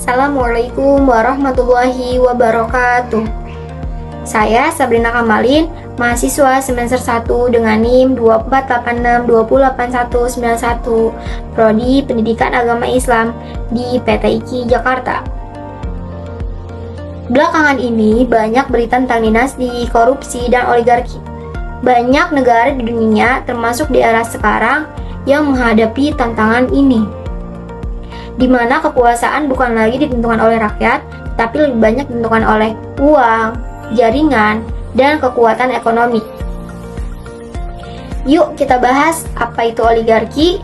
Assalamualaikum warahmatullahi wabarakatuh. Saya Sabrina Kamalin, mahasiswa semester 1 dengan NIM 2486208191, Prodi Pendidikan Agama Islam di PTIQ Jakarta. Belakangan ini banyak berita tentang dinasti, korupsi, dan oligarki. Banyak negara di dunia, termasuk di era sekarang, yang menghadapi tantangan ini, di mana kekuasaan bukan lagi ditentukan oleh rakyat, tapi lebih banyak ditentukan oleh uang, jaringan, dan kekuatan ekonomi. Yuk kita bahas apa itu oligarki,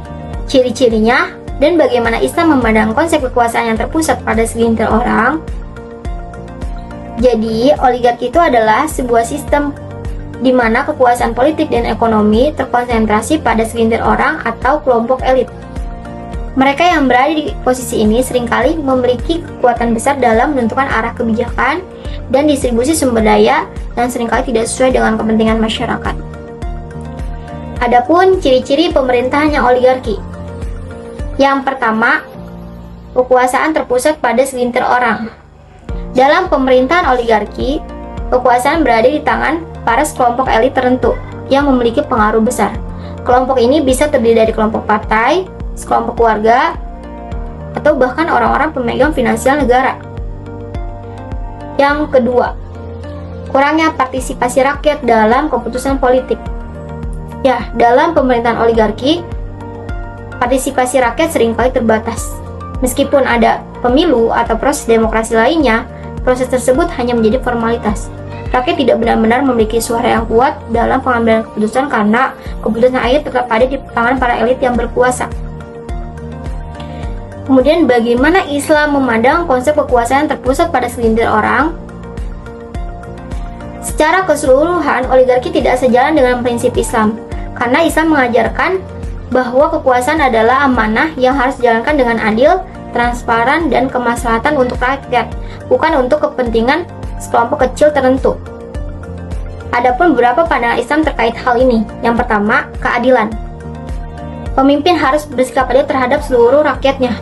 ciri-cirinya, dan bagaimana Islam memandang konsep kekuasaan yang terpusat pada segelintir orang. Jadi, oligarki itu adalah sebuah sistem di mana kekuasaan politik dan ekonomi terkonsentrasi pada segelintir orang atau kelompok elit. Mereka yang berada di posisi ini seringkali memiliki kekuatan besar dalam menentukan arah kebijakan dan distribusi sumber daya, dan seringkali tidak sesuai dengan kepentingan masyarakat. Adapun ciri-ciri pemerintahan yang oligarki. Yang pertama, kekuasaan terpusat pada segelintir orang. Dalam pemerintahan oligarki, kekuasaan berada di tangan para sekelompok elit tertentu yang memiliki pengaruh besar. Kelompok ini bisa terdiri dari kelompok partai, sekelompok keluarga, atau bahkan orang-orang pemegang finansial negara. Yang kedua, kurangnya partisipasi rakyat dalam keputusan politik. Ya, dalam pemerintahan oligarki, partisipasi rakyat seringkali terbatas. Meskipun ada pemilu atau proses demokrasi lainnya, proses tersebut hanya menjadi formalitas. Rakyat tidak benar-benar memiliki suara yang kuat dalam pengambilan keputusan karena keputusan akhir tetap ada di tangan para elit yang berkuasa. Kemudian bagaimana Islam memandang konsep kekuasaan terpusat pada segelintir orang? Secara keseluruhan, oligarki tidak sejalan dengan prinsip Islam, karena Islam mengajarkan bahwa kekuasaan adalah amanah yang harus dijalankan dengan adil, transparan, dan kemaslahatan untuk rakyat, bukan untuk kepentingan sekelompok kecil tertentu. Adapun beberapa pandangan Islam terkait hal ini. Yang pertama, keadilan. Pemimpin harus bersikap adil terhadap seluruh rakyatnya,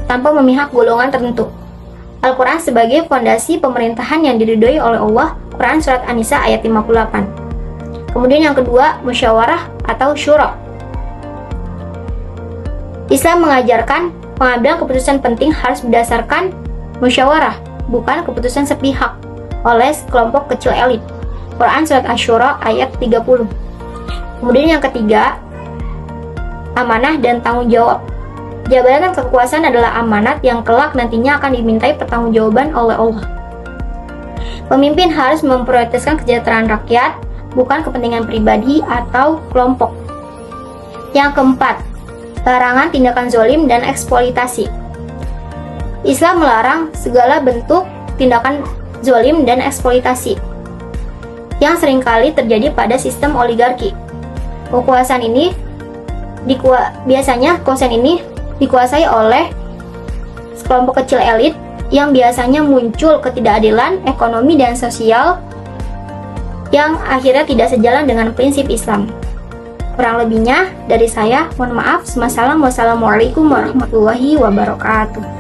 tanpa memihak golongan tertentu. Al-Quran sebagai fondasi pemerintahan yang diridhoi oleh Allah, Quran Surat An-Nisa ayat 58. Kemudian yang kedua, musyawarah atau syura. Islam mengajarkan pengambilan keputusan penting harus berdasarkan musyawarah, bukan keputusan sepihak oleh kelompok kecil elit. Quran Surat Asy-Syura ayat 30. Kemudian yang ketiga, amanah dan tanggung jawab. Jabatan kekuasaan adalah amanat yang kelak nantinya akan dimintai pertanggungjawaban oleh Allah. Pemimpin harus memprioritaskan kesejahteraan rakyat, bukan kepentingan pribadi atau kelompok. Yang keempat, larangan tindakan zalim dan eksploitasi. Islam melarang segala bentuk tindakan zalim dan eksploitasi yang seringkali terjadi pada sistem oligarki. Kekuasaan ini dikuasai oleh sekelompok kecil elit yang biasanya muncul ketidakadilan ekonomi dan sosial yang akhirnya tidak sejalan dengan prinsip Islam. Kurang lebihnya dari saya, mohon maaf. Wassalamualaikum warahmatullahi wabarakatuh.